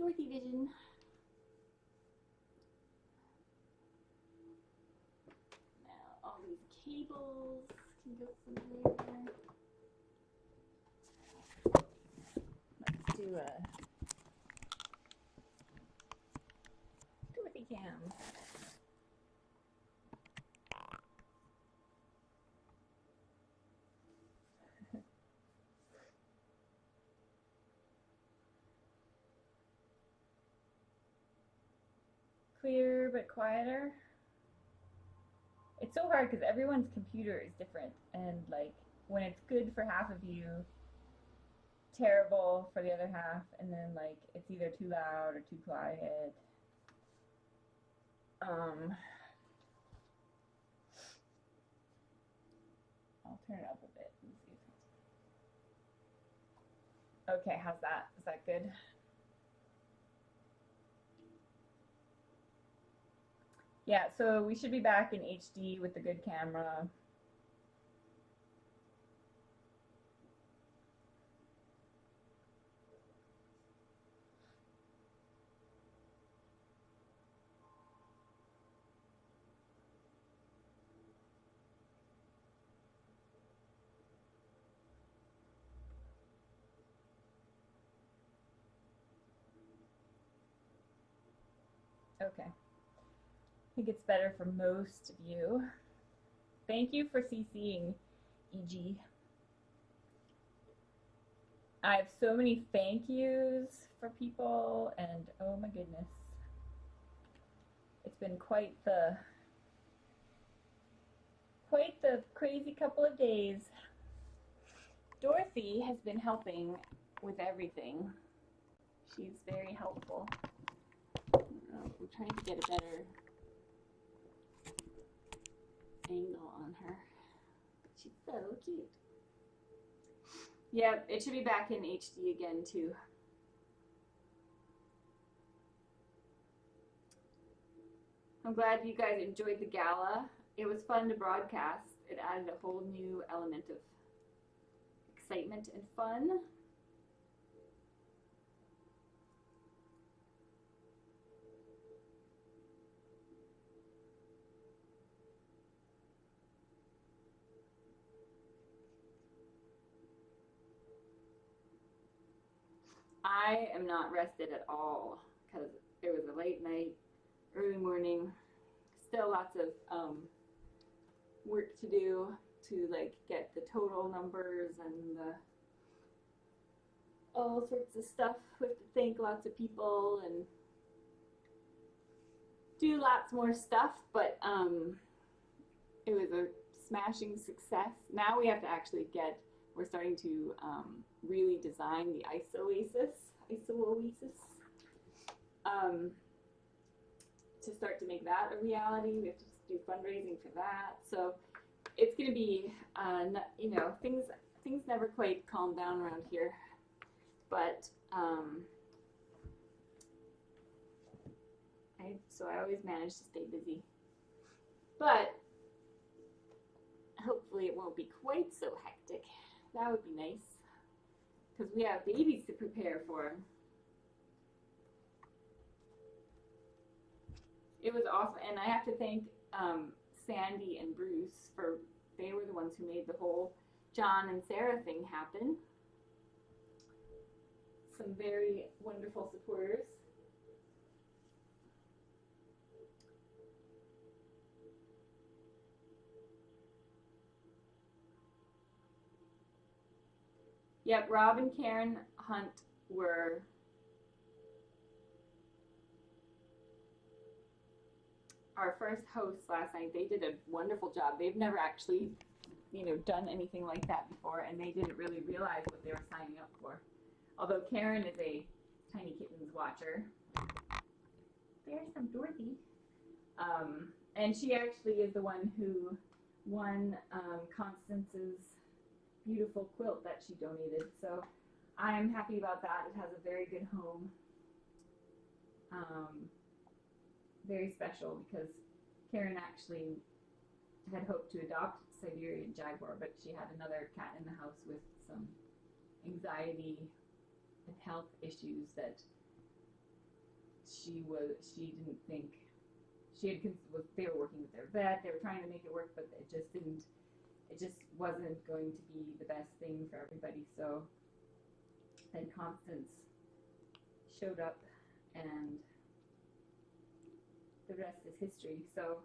Dorothy vision. Now all these cables can go somewhere. Let's do a Dorothy cam. Clear but quieter. It's so hard because everyone's computer is different, and like when it's good for half of you, terrible for the other half, and then like it's either too loud or too quiet. I'll turn it up a bit and see if it's okay. How's that? Is that good? Yeah, so we should be back in HD with the good camera. Okay. I think it's better for most of you. Thank you for CCing, EG. I have so many thank yous for people, and oh my goodness. It's been quite the crazy couple of days. Dorothy has been helping with everything. She's very helpful. We're trying to get a better angle on her. She's so cute. Yep, it should be back in HD again too. I'm glad you guys enjoyed the gala. It was fun to broadcast. It added a whole new element of excitement and fun. I am not rested at all because it was a late night, early morning, still lots of work to do to like get the total numbers and the all sorts of stuff. We have to thank lots of people and do lots more stuff, but it was a smashing success. Now we have to actually we're starting to really design the Iso Oasis, to start to make that a reality. We have to do fundraising for that. So it's going to be, you know, things never quite calm down around here, but I always manage to stay busy. But hopefully it won't be quite so hectic. That would be nice, because we have babies to prepare for. It was awesome, and I have to thank Sandy and Bruce they were the ones who made the whole John and Sarah thing happen. Some very wonderful supporters. Yep, Rob and Karen Hunt were our first hosts last night. They did a wonderful job. They've never actually, you know, done anything like that before, and they didn't really realize what they were signing up for. Although Karen is a Tinykittens watcher. There's some Dorothy. And she actually is the one who won Constance's beautiful quilt that she donated. So I'm happy about that. It has a very good home. Very special because Karen actually had hoped to adopt Siberian Jaguar, but she had another cat in the house with some anxiety and health issues that she didn't think they were working with their vet, they were trying to make it work, but it just wasn't going to be the best thing for everybody. So then Constance showed up, and the rest is history. So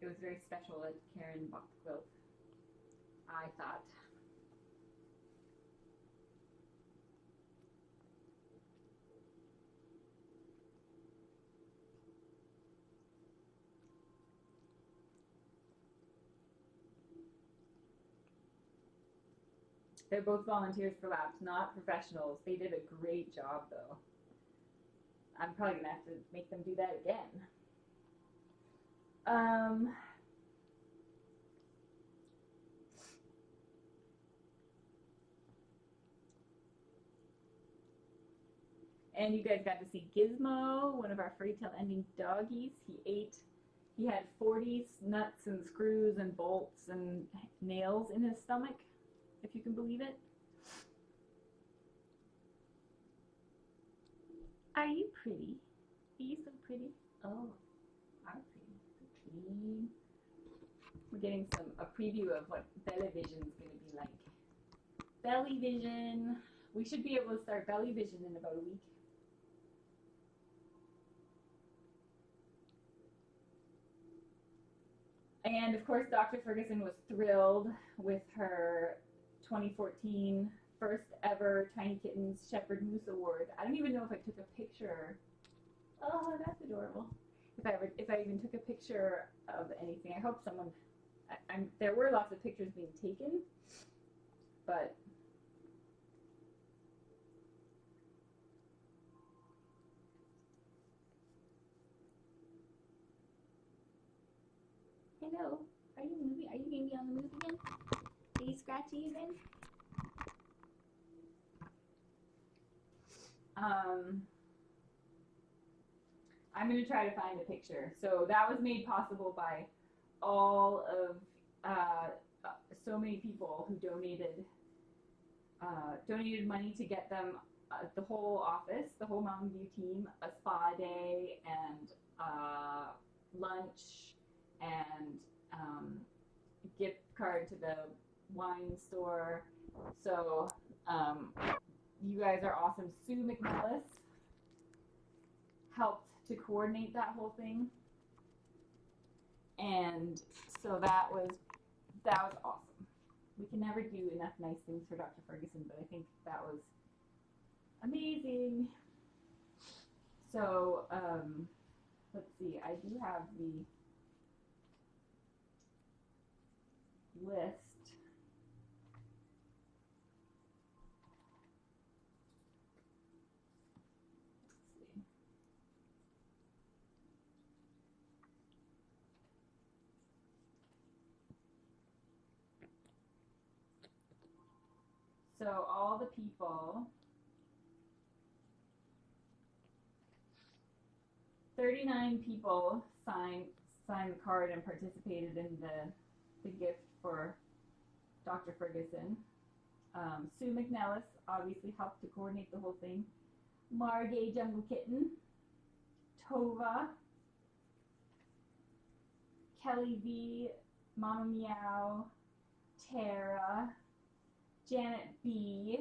it was very special that Karen bought the quilt, I thought. They're both volunteers for labs, not professionals. They did a great job, though. I'm probably gonna have to make them do that again. And you guys got to see Gizmo, one of our fairy tale ending doggies. He had 40 nuts and screws and bolts and nails in his stomach, if you can believe it. Are you pretty? Are you so pretty? Oh, I'm pretty. So pretty. We're getting a preview of what Belly Vision's going to be like. Belly Vision. We should be able to start Belly Vision in about a week. And of course, Dr. Ferguson was thrilled with her 2014 first ever Tinykittens Shepherd Moose Award. I don't even know if I took a picture. Oh, that's adorable. If I even took a picture of anything. I hope someone. There were lots of pictures being taken, but. Hello, are you moving? Are you going to be on the move again? Are you scratchy again? I'm going to try to find a picture. So that was made possible by all of so many people who donated money to get them the whole office, the whole Mountain View team, a spa day and lunch and gift card to the wine store. So you guys are awesome. Sue McNellis helped to coordinate that whole thing, and so that was awesome. We can never do enough nice things for Dr. Ferguson, but I think that was amazing. So let's see, I do have the list. So all the people, 39 people signed the card and participated in the gift for Dr. Ferguson. Sue McNellis obviously helped to coordinate the whole thing. Margay Jungle Kitten, Tova, Kelly V, Mama Meow, Tara, Janet B,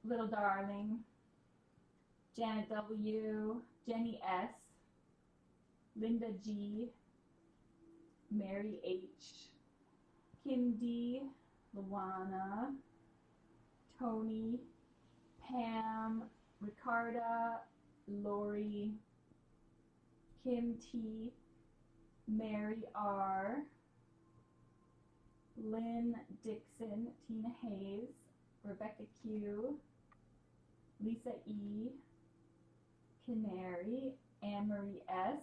Little Darling, Janet W, Jenny S, Linda G, Mary H, Kim D, Luana, Tony, Pam, Ricarda, Lori, Kim T, Mary R, Lynn Dixon, Tina Hayes, Rebecca Q, Lisa E, Canary, Anne-Marie S,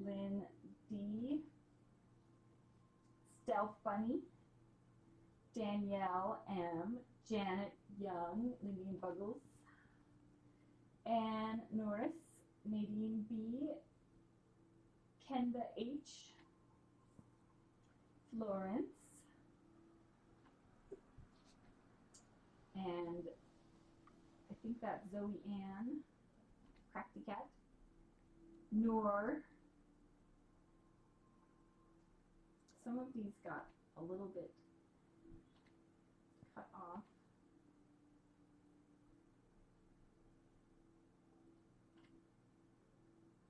Lynn D, Stealth Bunny, Danielle M, Janet Young, Lillian Buggles, Anne Norris, Nadine B, Kenda H, Florence, and I think that's Zoe Ann, Crafty Cat, nor some of these got a little bit cut off.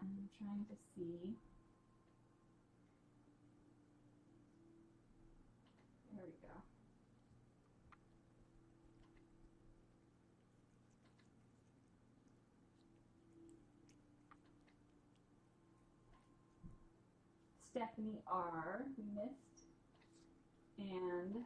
I'm trying to see. There we go. Stephanie R. we missed. And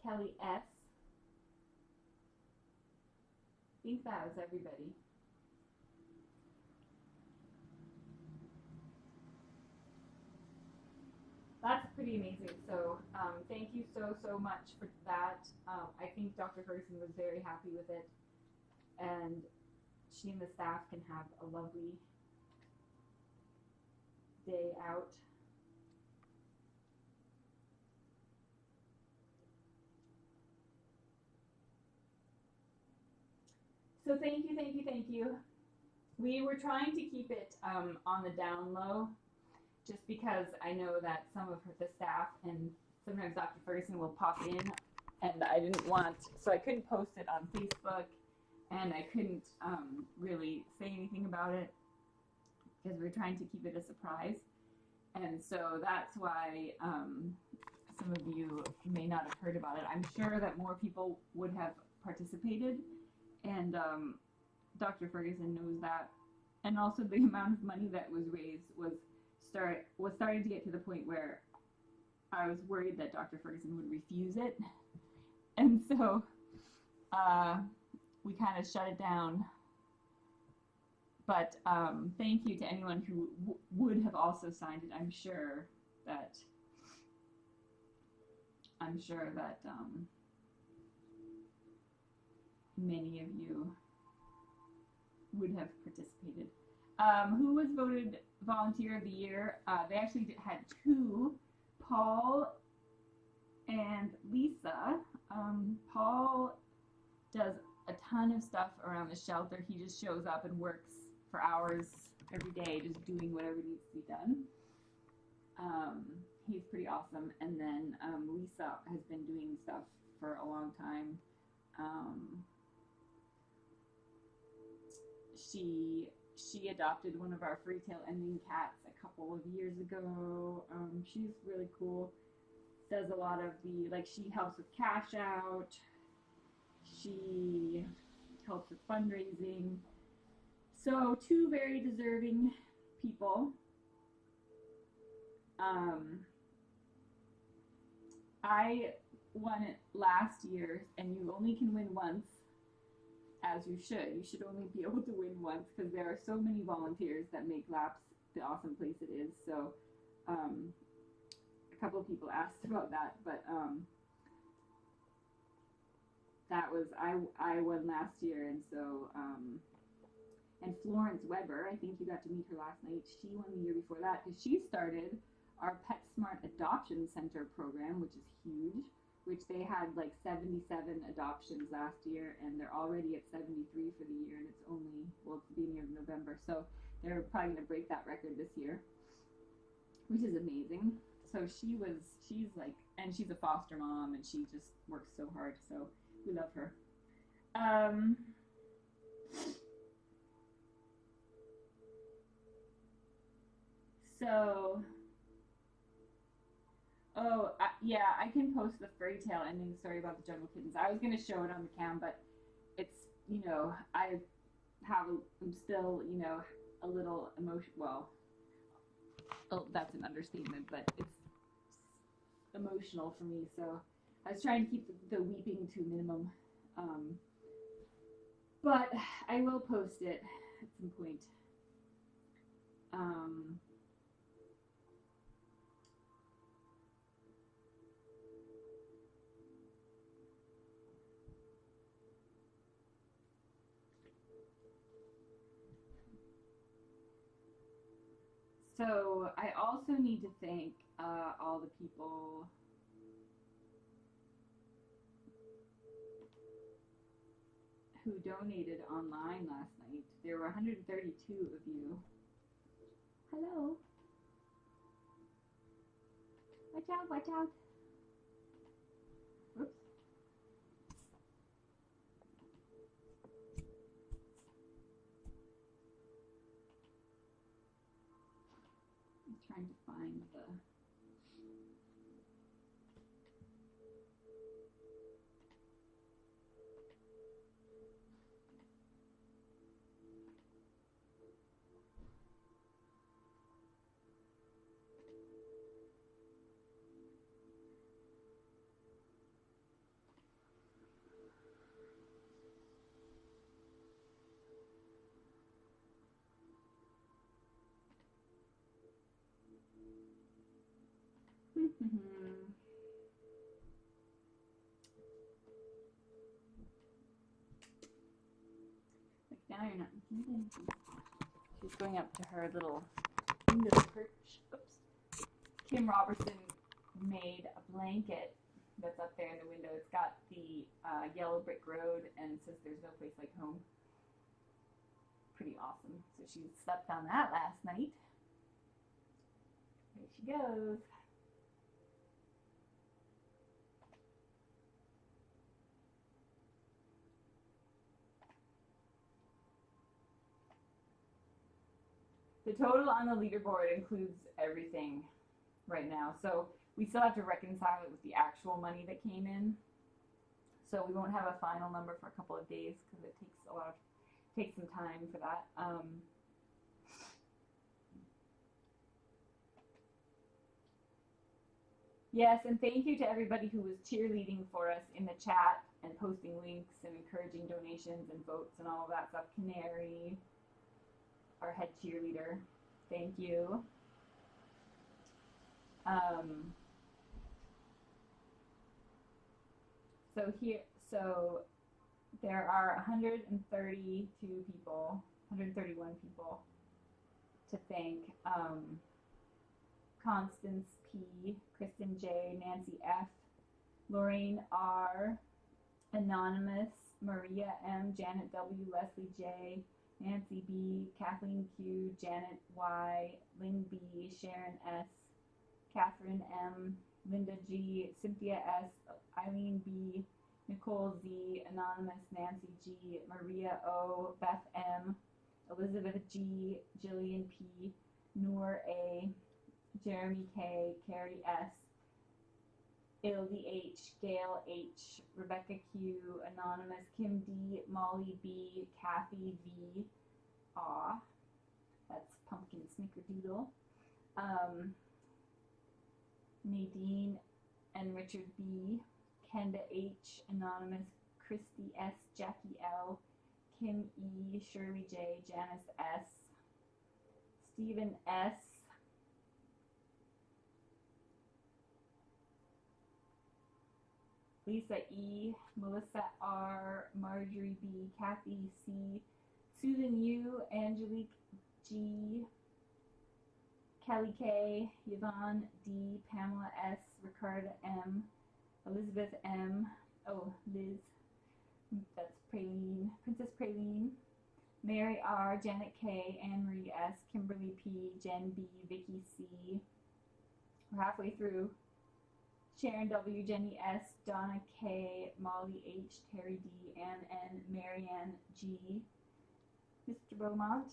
Kelly S. I think that was everybody. That's pretty amazing. So thank you so much for that. I think Dr. Ferguson was very happy with it, and she and the staff can have a lovely day out. So thank you. We were trying to keep it on the down low, just because I know that some of the staff and sometimes Dr. Ferguson will pop in, and I didn't want, so I couldn't post it on Facebook, and I couldn't really say anything about it because we're trying to keep it a surprise. And so that's why some of you may not have heard about it. I'm sure that more people would have participated, and Dr. Ferguson knows that. And also the amount of money that was raised was starting to get to the point where I was worried that Dr. Ferguson would refuse it. And so we kind of shut it down. But thank you to anyone who would have also signed it. I'm sure that many of you would have participated. Who was voted Volunteer of the Year? They actually had two, Paul and Lisa. Paul does a ton of stuff around the shelter. He just shows up and works for hours every day, just doing whatever needs to be done. He's pretty awesome. And then Lisa has been doing stuff for a long time. She adopted one of our free-tail ending cats a couple of years ago. She's really cool. Does a lot of the, like, she helps with cash out. She helps with fundraising. So two very deserving people. I won it last year, and you only can win once, as you should. You should only be able to win once because there are so many volunteers that make Laps the awesome place it is. So a couple of people asked about that, but that was, I won last year, and so and Florence Weber, I think you got to meet her last night. She won the year before that because she started our PetSmart Adoption Center program, which is huge, which they had like 77 adoptions last year, and they're already at 73 for the year, and it's only, well, it's the beginning of November, so they're probably going to break that record this year, which is amazing. So she's like, and she's a foster mom, and she just works so hard, so we love her. So, yeah, I can post the fairy tale ending story about the jungle kittens. I was going to show it on the cam, but it's, you know, I'm still, you know, a little emotional. Well, oh, that's an understatement, but it's emotional for me. So I was trying to keep the weeping to a minimum. But I will post it at some point. So I also need to thank all the people who donated online last night. There were 132 of you. Hello. Watch out, watch out. Whoops. I'm trying to find the... Like now you're not looking. She's going up to her little window perch. Oops. Kim Robertson made a blanket that's up there in the window. It's got the yellow brick road and it says there's no place like home. Pretty awesome. So she slept on that last night. There she goes. The total on the leaderboard includes everything right now. So we still have to reconcile it with the actual money that came in. So we won't have a final number for a couple of days because it takes some time for that. Yes, and thank you to everybody who was cheerleading for us in the chat and posting links and encouraging donations and votes and all of that stuff. Canary, our head cheerleader, thank you. So there are 132 people, 131 people to thank. Constance P, Kristen J, Nancy F, Lorraine R, Anonymous, Maria M, Janet W, Leslie J, Nancy B, Kathleen Q, Janet Y, Lynn B, Sharon S, Catherine M, Linda G, Cynthia S, Eileen B, Nicole Z, Anonymous, Nancy G, Maria O, Beth M, Elizabeth G, Jillian P, Noor A, Jeremy K, Carrie S, Ildi H, Gail H, Rebecca Q, Anonymous, Kim D, Molly B, Kathy V, Aw, that's Pumpkin Snickerdoodle, Nadine and Richard B, Kenda H, Anonymous, Christy S, Jackie L, Kim E, Shirley J, Janice S, Stephen S, Lisa E, Melissa R, Marjorie B, Kathy C, Susan U, Angelique G, Kelly K, Yvonne D, Pamela S, Ricarda M, Elizabeth M, oh, Liz, that's Praline, Princess Praline, Mary R, Janet K, Anne-Marie S, Kimberly P, Jen B, Vicky C, we're halfway through, Sharon W, Jenny S, Donna K, Molly H, Terry D, Ann N, Marianne G, Mr. Beaumont,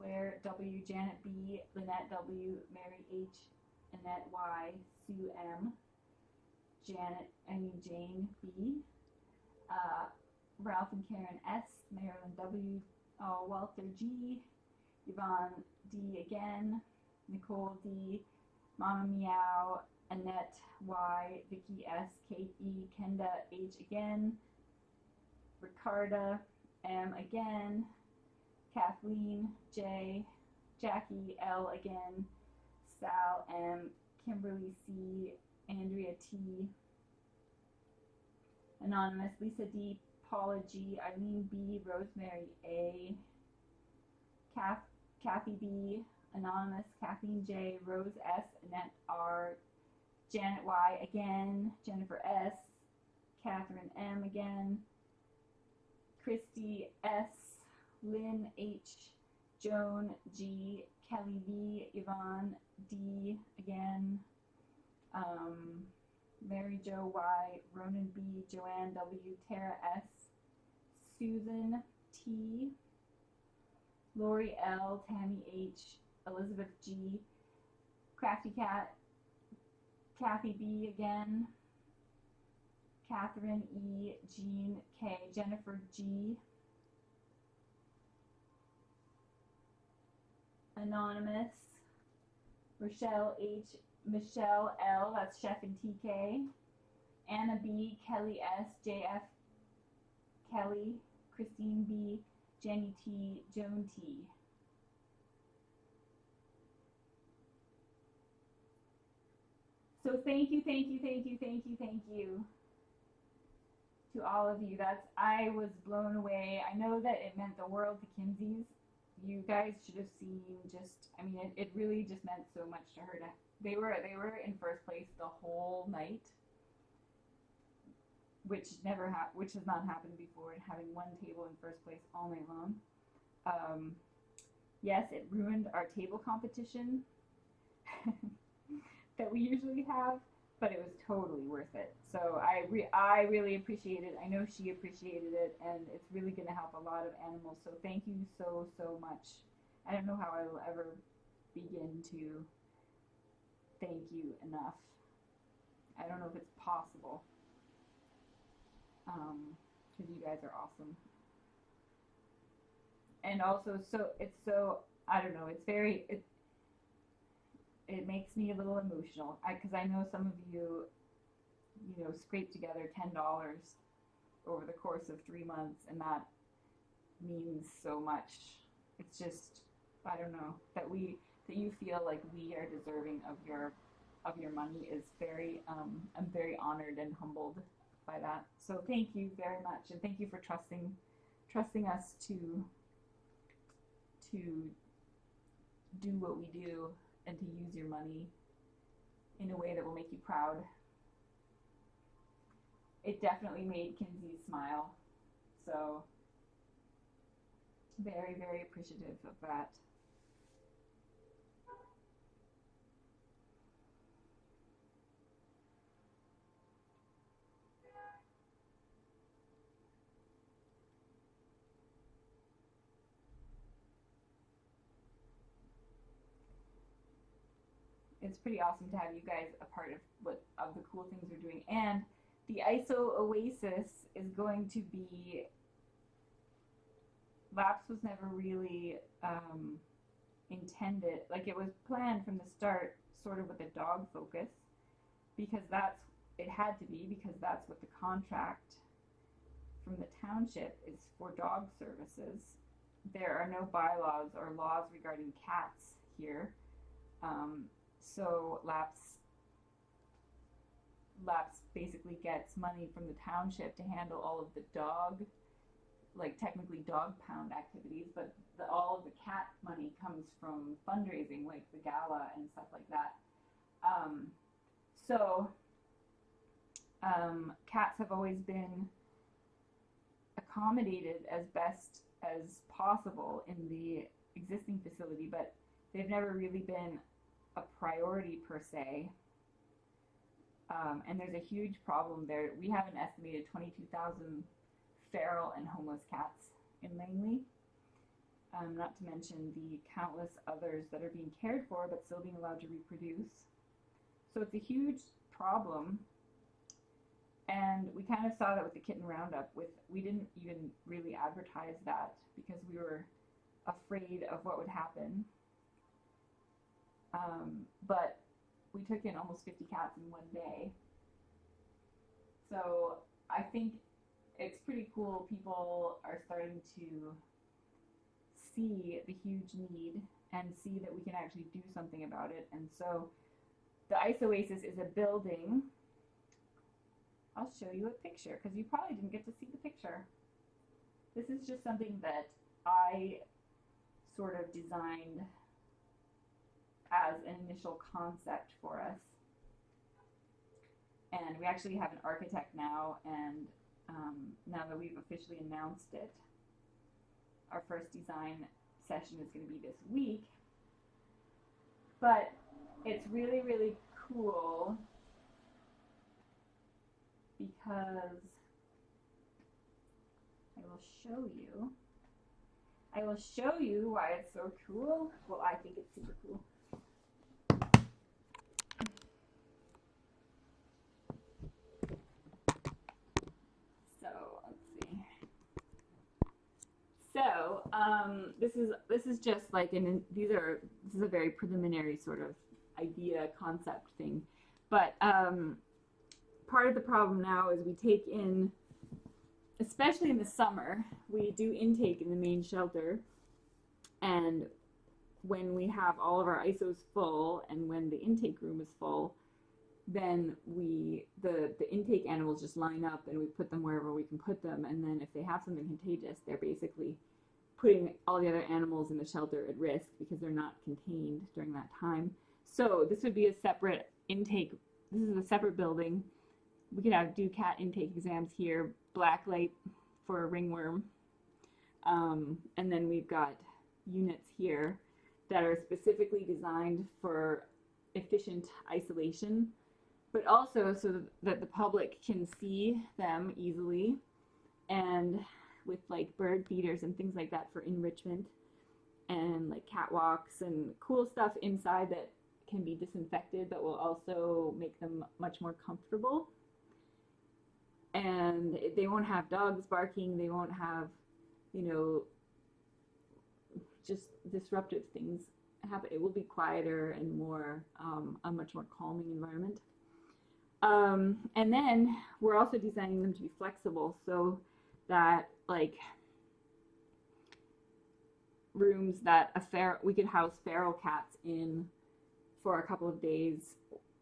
Claire W, Janet B, Lynette W, Mary H, Annette Y, Sue M, Jane B, Ralph and Karen S, Marilyn W, Walter G, Yvonne D again, Nicole D, Mama Meow, Annette Y, Vicky S, Kate E, Kenda H again, Ricarda M again, Kathleen J, Jackie L again, Sal M, Kimberly C, Andrea T, Anonymous, Lisa D, Paula G, Eileen B, Rosemary A, Kathy B, Anonymous, Kathleen J, Rose S, Annette R, Janet Y again, Jennifer S, Catherine M again, Christy S, Lynn H, Joan G, Kelly V, Yvonne D again, Mary Jo Y, Ronan B, Joanne W, Tara S, Susan T, Lori L, Tammy H, Elizabeth G, Crafty Cat, Kathy B again, Catherine E, Jean K, Jennifer G, Anonymous, Rochelle H, Michelle L, that's Chef and TK, Anna B, Kelly S, JF Kelly, Christine B, Jenny T, Joan T. So thank you to all of you. I was blown away. I know that it meant the world to Kinsey's. You guys should have seen it really just meant so much to her. They were in first place the whole night, which has not happened before, and having one table in first place all night long. Yes, it ruined our table competition that we usually have, but it was totally worth it. So I really appreciate it. I know she appreciated it, and it's really going to help a lot of animals. So thank you so much. I don't know how I will ever begin to thank you enough. I don't know if it's possible, because you guys are awesome. And also, I don't know, it makes me a little emotional, because I know some of you scrape together $10 over the course of 3 months, and that means so much. It's just, I don't know, that you feel like we are deserving of your money is very, I'm very honored and humbled by that. So thank you very much, and thank you for trusting us to do what we do and to use your money in a way that will make you proud. It definitely made Kinsey smile, so very appreciative of that. It's pretty awesome to have you guys a part of the cool things we're doing. And the Iso Oasis is going to be, Laps was never really intended, like it was planned from the start sort of with a dog focus, because it had to be, because that's what the contract from the township is for dog services. There are no bylaws or laws regarding cats here. So Laps basically gets money from the township to handle all of the dog, like technically dog pound activities, but all of the cat money comes from fundraising, like the gala and stuff like that. Cats have always been accommodated as best as possible in the existing facility, but they've never really been a priority per se, and there's a huge problem there. We have an estimated 22,000 feral and homeless cats in Langley, not to mention the countless others that are being cared for but still being allowed to reproduce. So it's a huge problem, and we kind of saw that with the kitten roundup. We didn't even really advertise that because we were afraid of what would happen. But we took in almost 50 cats in one day. So I think it's pretty cool. People are starting to see the huge need and see that we can actually do something about it. And so the Iso Oasis is a building. I'll show you a picture because you probably didn't get to see the picture. This is just something that I sort of designed as an initial concept for us. And we actually have an architect now, and now that we've officially announced it, our first design session is going to be this week. But it's really, really cool because I will show you why it's so cool. Well, I think it's super cool. So let's see. So this is just like this is a very preliminary sort of idea concept thing, but part of the problem now is we take in, especially in the summer, we do intake in the main shelter, and when we have all of our ISOs full and when the intake room is full, then the intake animals just line up and we put them wherever we can put them, and then if they have something contagious, they're basically putting all the other animals in the shelter at risk because they're not contained during that time. So this would be a separate intake. This is a separate building. We could do cat intake exams here, black light for a ringworm, and then we've got units here that are specifically designed for efficient isolation, but also so that the public can see them easily, and with like bird feeders and things like that for enrichment, and like catwalks and cool stuff inside that can be disinfected but will also make them much more comfortable. And they won't have dogs barking, they won't have, you know, just disruptive things happen. It will be quieter and more, a much more calming environment. And then we're also designing them to be flexible so that like rooms that we could house feral cats in for a couple of days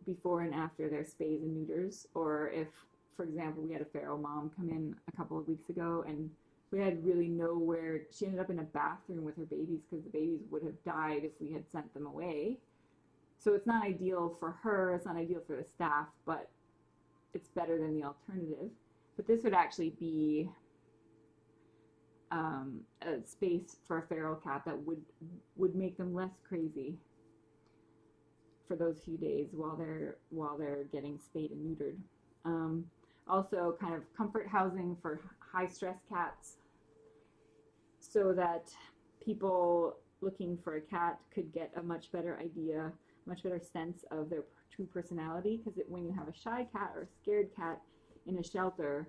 before and after their spays and neuters, or if, for example, we had a feral mom come in a couple of weeks ago and we had really nowhere. She ended up in a bathroom with her babies because the babies would have died if we had sent them away. So it's not ideal for her, it's not ideal for the staff, but it's better than the alternative. But this would actually be a space for a feral cat that would make them less crazy for those few days while they're getting spayed and neutered. Also kind of comfort housing for high stress cats so that people looking for a cat could get a much better idea, much better sense of their true personality, because when you have a shy cat or a scared cat in a shelter,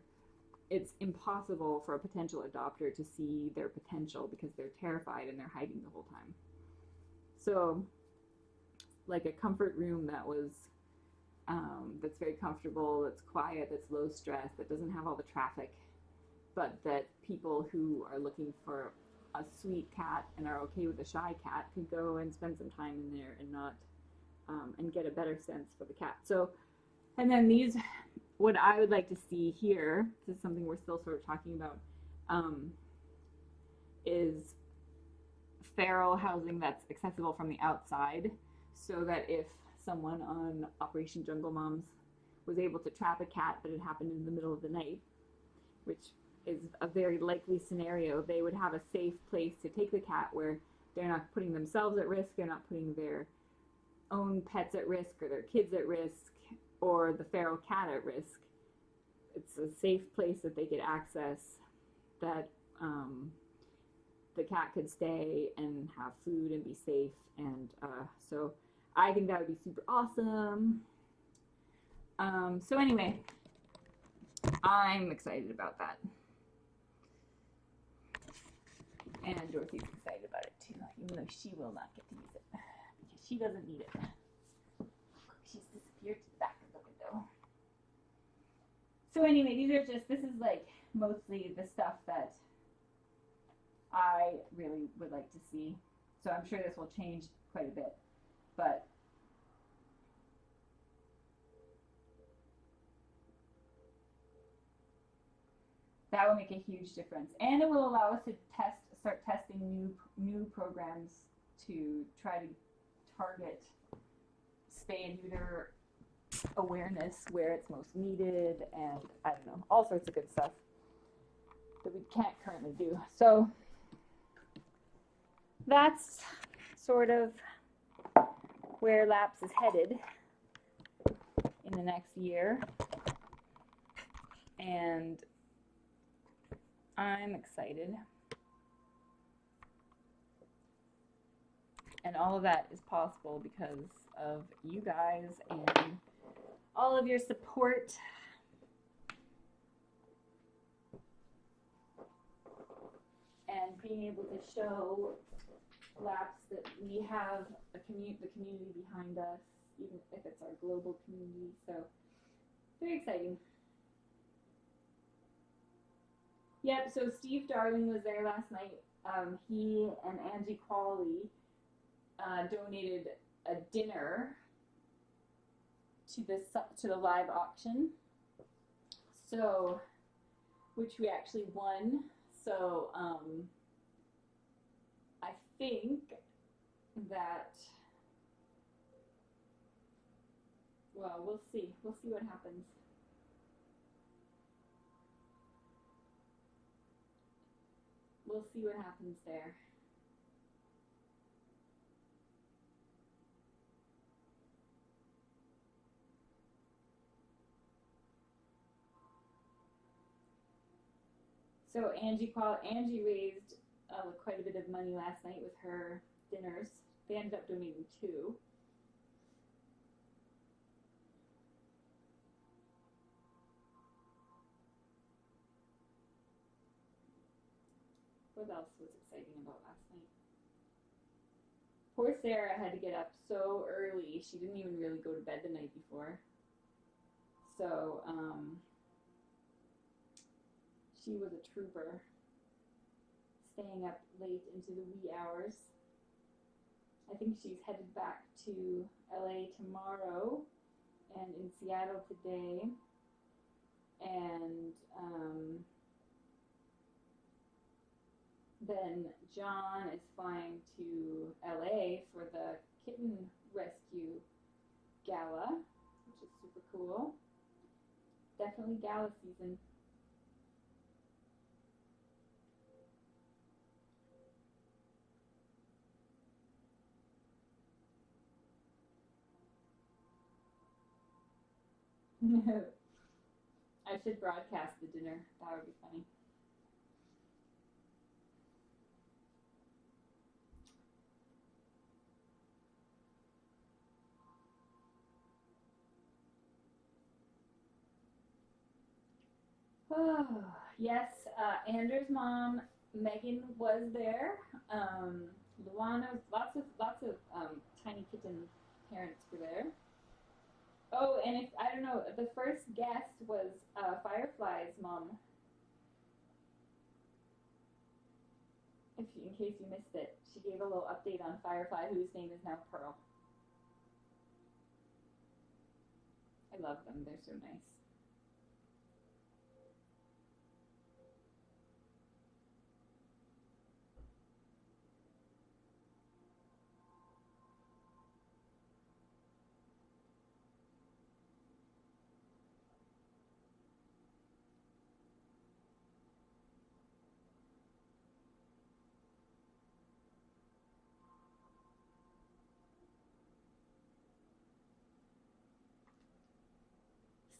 it's impossible for a potential adopter to see their potential because they're terrified and they're hiding the whole time. So like a comfort room that was that's very comfortable, that's quiet, that's low stress, that doesn't have all the traffic, but that people who are looking for a sweet cat and are okay with a shy cat could go and spend some time in there and not and get a better sense for the cat. So, and then these, what I would like to see here, this is something we're still sort of talking about, is feral housing that's accessible from the outside, so that if someone on Operation Jungle Moms was able to trap a cat, but it happened in the middle of the night, which is a very likely scenario, they would have a safe place to take the cat where they're not putting themselves at risk, they're not putting their own pets at risk or their kids at risk or the feral cat at risk. It's a safe place that they could access, that the cat could stay and have food and be safe, and so I think that would be super awesome. So anyway, I'm excited about that. And Dorothy's excited about it too, even though she will not get to use it because she doesn't need it. She's disappeared to the back of the window. So anyway, this is like mostly the stuff that I really would like to see. So I'm sure this will change quite a bit, but that will make a huge difference, and it will allow us to start testing new programs to try to target spay and neuter awareness where it's most needed, and I don't know, all sorts of good stuff that we can't currently do. So that's sort of where LAPS is headed in the next year, and I'm excited. And all of that is possible because of you guys and all of your support. And being able to show LAPS that we have the community behind us, even if it's our global community. So, very exciting. Yep, so Steve Darling was there last night. He and Angie Qualley donated a dinner to the live auction, so which we actually won. So I think that, well, we'll see what happens. We'll see what happens there. So Angie raised quite a bit of money last night with her dinners. They ended up donating 2. What else was exciting about last night? Poor Sarah had to get up so early. She didn't even really go to bed the night before. So, she was a trooper, staying up late into the wee hours. I think she's headed back to LA tomorrow and in Seattle today. And then John is flying to LA for the kitten rescue gala, which is super cool. Definitely gala season. I should broadcast the dinner. That would be funny. Oh, yes, Andrew's mom, Megan, was there. Luana, lots of Tiny Kitten parents were there. Oh, and if I don't know, the first guest was Firefly's mom. In case you missed it, she gave a little update on Firefly, whose name is now Pearl. I love them; they're so nice.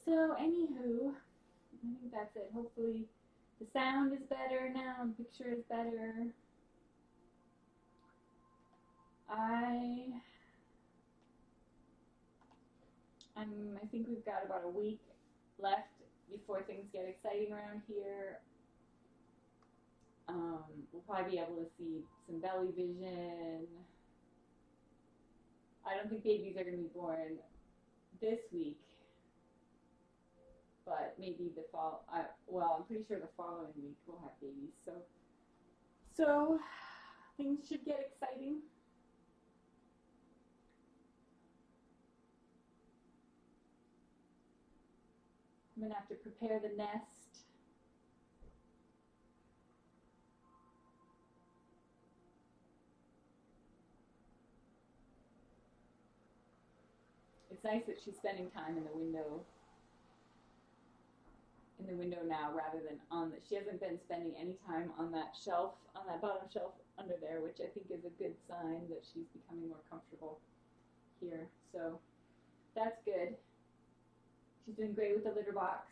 So, anywho, I think that's it. Hopefully, the sound is better now, the picture is better. I think we've got about a week left before things get exciting around here. We'll probably be able to see some belly vision. I don't think babies are going to be born this week, but maybe the fall. Well, I'm pretty sure the following week we'll have babies. So things should get exciting. I'm gonna have to prepare the nest. it's nice that she's spending time in the window now rather than on the, she hasn't been spending any time on that shelf, on that bottom shelf under there, which I think is a good sign that she's becoming more comfortable here. So that's good. She's doing great with the litter box.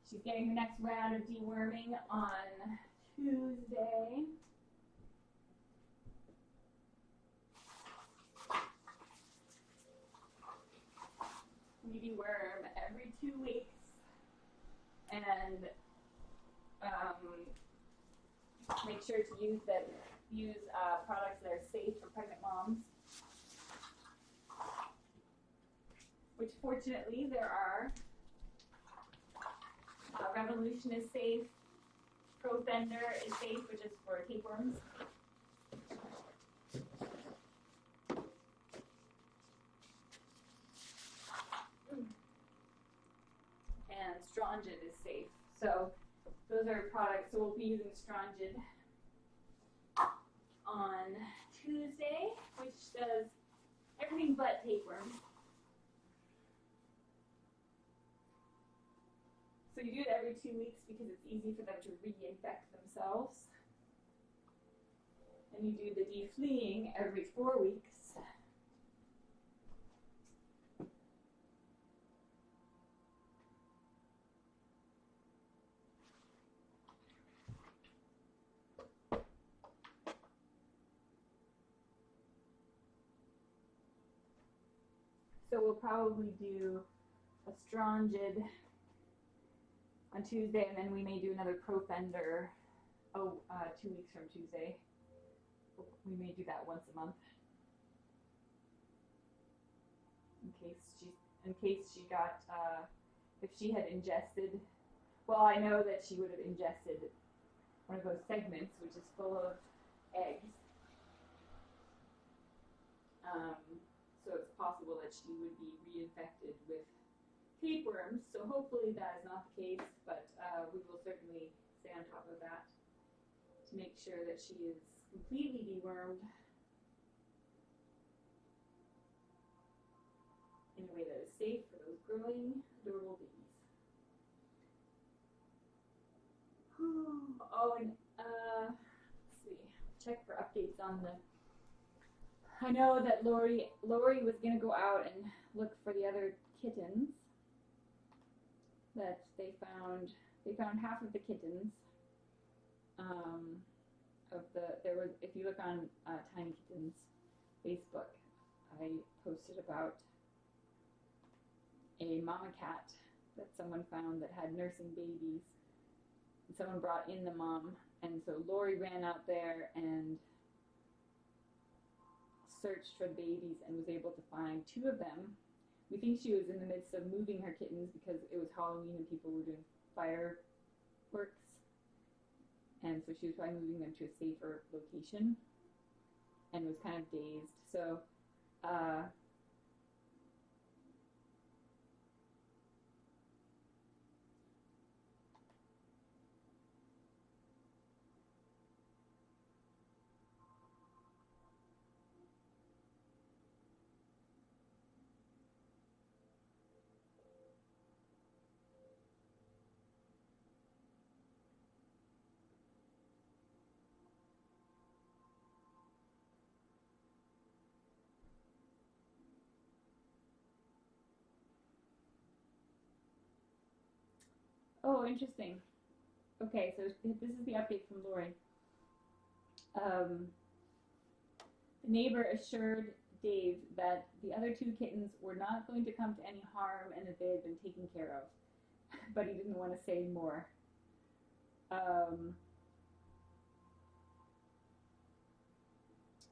She's getting her next round of deworming on Tuesday. We deworm every 2 weeks, and make sure to use products that are safe for pregnant moms, which fortunately there are. Revolution is safe. Profender is safe, which is for tapeworms. And Strongid is safe. So those are products. So we'll be using Strongid on Tuesday, which does everything but tapeworms. So you do it every 2 weeks because it's easy for them to reinfect themselves. And you do the defleeing every 4 weeks. So we'll probably do a Strongid on Tuesday, and then we may do another Profender 2 weeks from Tuesday. We may do that once a month in case she got if she had ingested. Well, I know that she would have ingested one of those segments which is full of eggs. So it's possible that she would be reinfected with tapeworms, so hopefully that is not the case, but we will certainly stay on top of that to make sure that she is completely dewormed in a way that is safe for those growing, adorable babies. Oh, and let's see, check for updates on the, I know that Lori was going to go out and look for the other kittens that they found. They found half of the kittens. If you look on Tinykittens Facebook, I posted about a mama cat that someone found that had nursing babies. And someone brought in the mom, and so Lori ran out there and searched for the babies and was able to find 2 of them. We think she was in the midst of moving her kittens because it was Halloween and people were doing fireworks. And so she was probably moving them to a safer location and was kind of dazed. So, oh, interesting. Okay, so this is the update from Lori. The neighbor assured Dave that the other 2 kittens were not going to come to any harm and that they had been taken care of, but he didn't want to say more.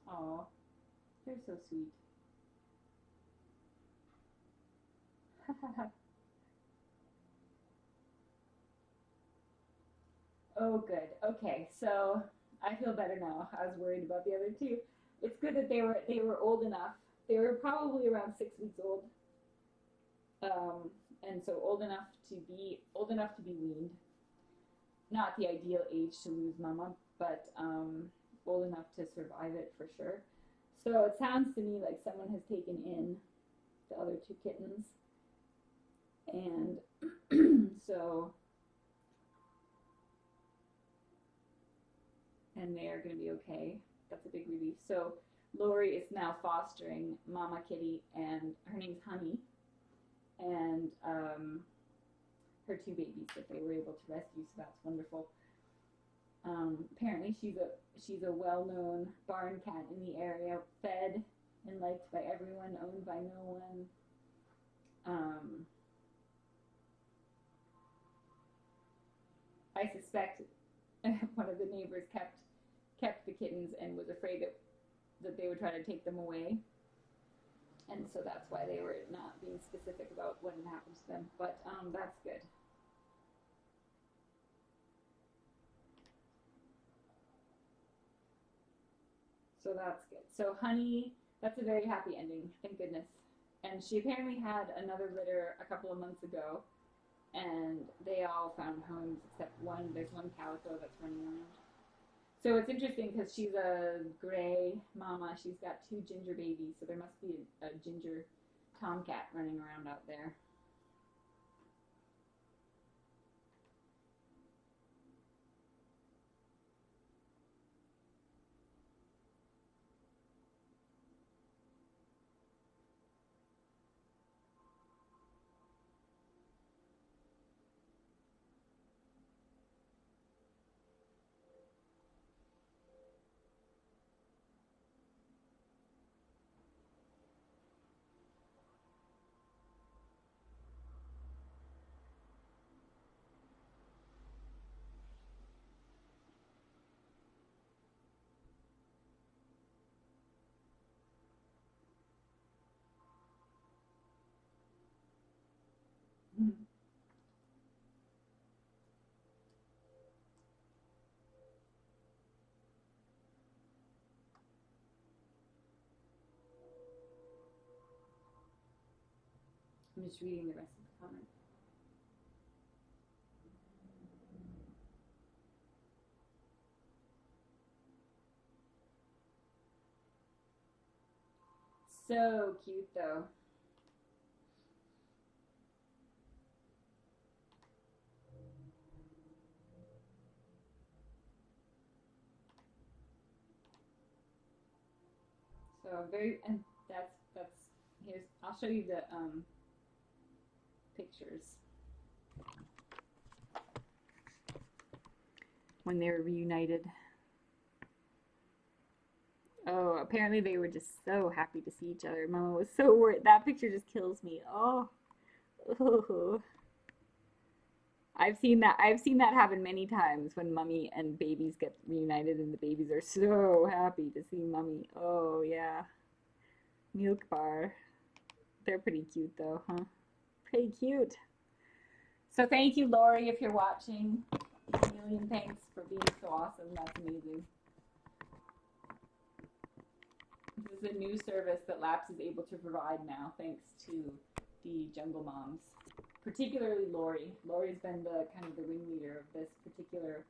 Oh, they're so sweet. Oh, good. Okay, so I feel better now. I was worried about the other 2. It's good that they were old enough. They were probably around 6 weeks old, and so old enough to be weaned. Not the ideal age to lose mama, but old enough to survive it for sure. So it sounds to me like someone has taken in the other two kittens. And so, and they are going to be okay. That's a big relief. So Lori is now fostering Mama Kitty, and her name's Honey, and her two babies that they were able to rescue, so that's wonderful. Apparently she's a well-known barn cat in the area, fed and liked by everyone, owned by no one. I suspect one of the neighbors kept the kittens and was afraid that they would try to take them away. And so that's why they were not being specific about what had happened to them. But that's good. So that's good. So Honey, that's a very happy ending, thank goodness. And she apparently had another litter a couple of months ago, and they all found homes except one. There's one calico that's running around. So it's interesting because she's a gray mama. She's got two ginger babies, so there must be a ginger tomcat running around out there. Mm-hmm. I'm just reading the rest of the comment. So cute though. So very, and that's here's, I'll show you the pictures when they were reunited. Oh, apparently they were just so happy to see each other. Mama was so worried. That picture just kills me. Oh, oh. I've seen that happen many times when mummy and babies get reunited, and the babies are so happy to see mummy. Oh yeah, milk bar. They're pretty cute though, huh? Pretty cute. So thank you, Lori, if you're watching. A million thanks for being so awesome. That's amazing. This is a new service that Laps is able to provide now, thanks to the Jungle Moms. Particularly Lori. Lori's been the kind of the ringleader of this particular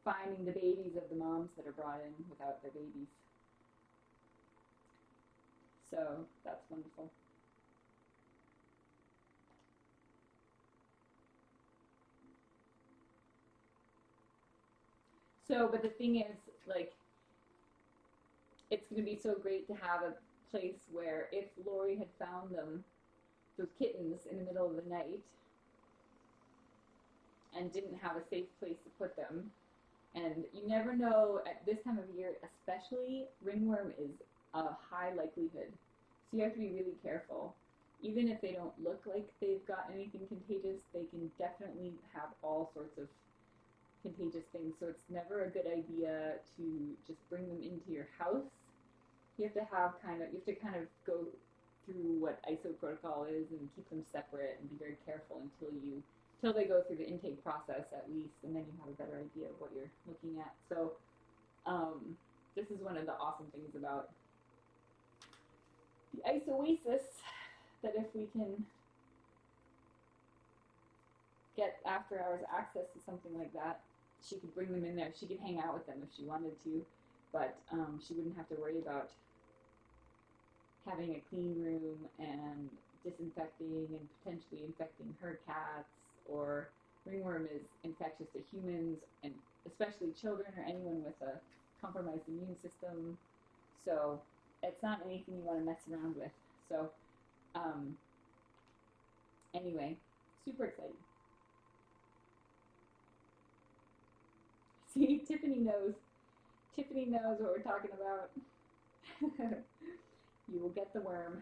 finding the babies of the moms that are brought in without their babies. So that's wonderful. So, but the thing is, like, it's going to be so great to have a place where if Lori had found them, those kittens, in the middle of the night and didn't have a safe place to put them, and you never know at this time of year especially, ringworm is a high likelihood, so you have to be really careful. Even if they don't look like they've got anything contagious, they can definitely have all sorts of contagious things, so it's never a good idea to just bring them into your house. You have to kind of go through what ISO protocol is and keep them separate and be very careful until they go through the intake process at least, and then you have a better idea of what you're looking at. So this is one of the awesome things about the Iso Oasis, that if we can get after hours access to something like that, she could bring them in there. She could hang out with them if she wanted to, but she wouldn't have to worry about having a clean room and disinfecting and potentially infecting her cats, or ringworm is infectious to humans and especially children or anyone with a compromised immune system. So it's not anything you want to mess around with. So anyway, super excited. See, Tiffany knows. Tiffany knows what we're talking about. You will get the worm.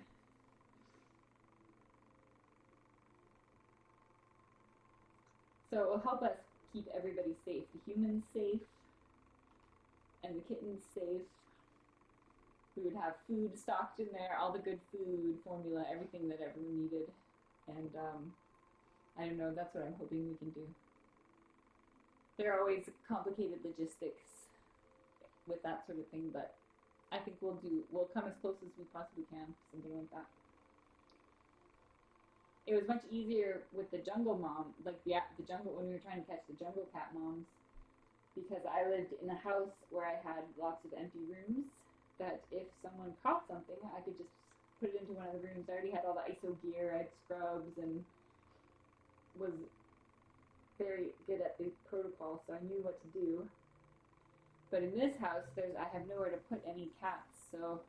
So it will help us keep everybody safe. The humans safe and the kittens safe. We would have food stocked in there, all the good food, formula, everything that everyone needed. And I don't know, that's what I'm hoping we can do. There are always complicated logistics with that sort of thing, but I think we'll come as close as we possibly can, something like that. It was much easier with the jungle mom, like the jungle, when we were trying to catch the jungle cat moms, because I lived in a house where I had lots of empty rooms, that if someone caught something, I could just put it into one of the rooms. I already had all the ISO gear, I had scrubs, and was very good at the protocol, so I knew what to do. But in this house, I have nowhere to put any cats, so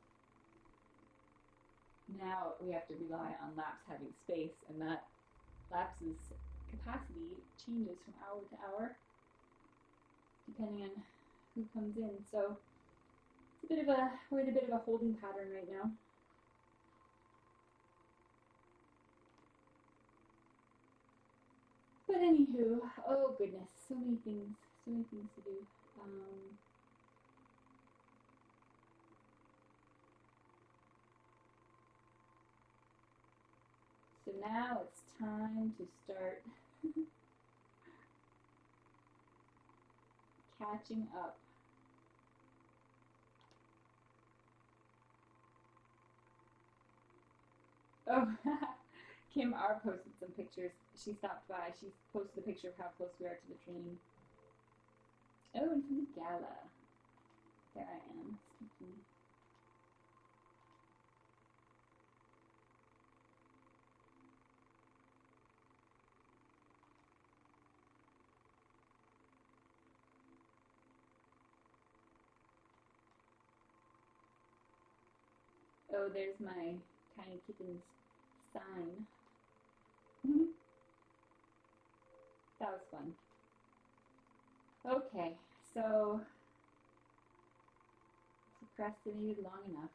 now we have to rely on Lap's having space, and that Lap's capacity changes from hour to hour, depending on who comes in. So it's we're in a bit of a holding pattern right now. But anywho, oh goodness, so many things to do. So now it's time to start catching up. Oh, Kim R posted some pictures. She stopped by. She posted a picture of how close we are to the train. Oh, and from the gala. There I am. Oh, there's my Tinykittens sign. That was fun. Okay, so procrastinated long enough.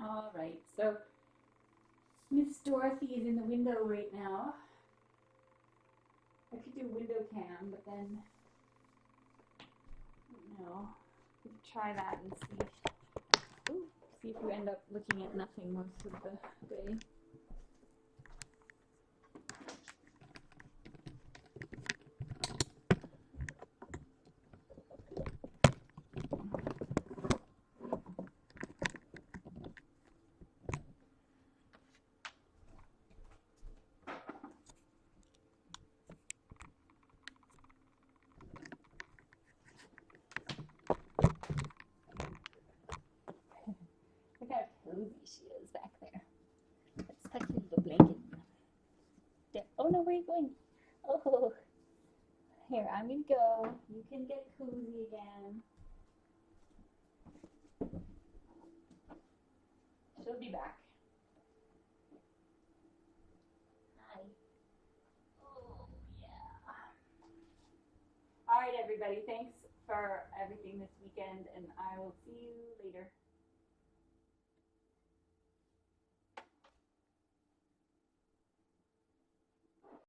All right, so Miss Dorothy is in the window right now. I could do window cam, but then, no, we could try that and see if we end up looking at nothing most of the day. Look how cozy she is back there. Let's tuck you into the blanket. There. Oh no, where are you going? Oh, here, I'm gonna go. You can get cozy again. She'll be back. Hi. Oh, yeah. All right, everybody. Thanks for everything this weekend, and I will see you later.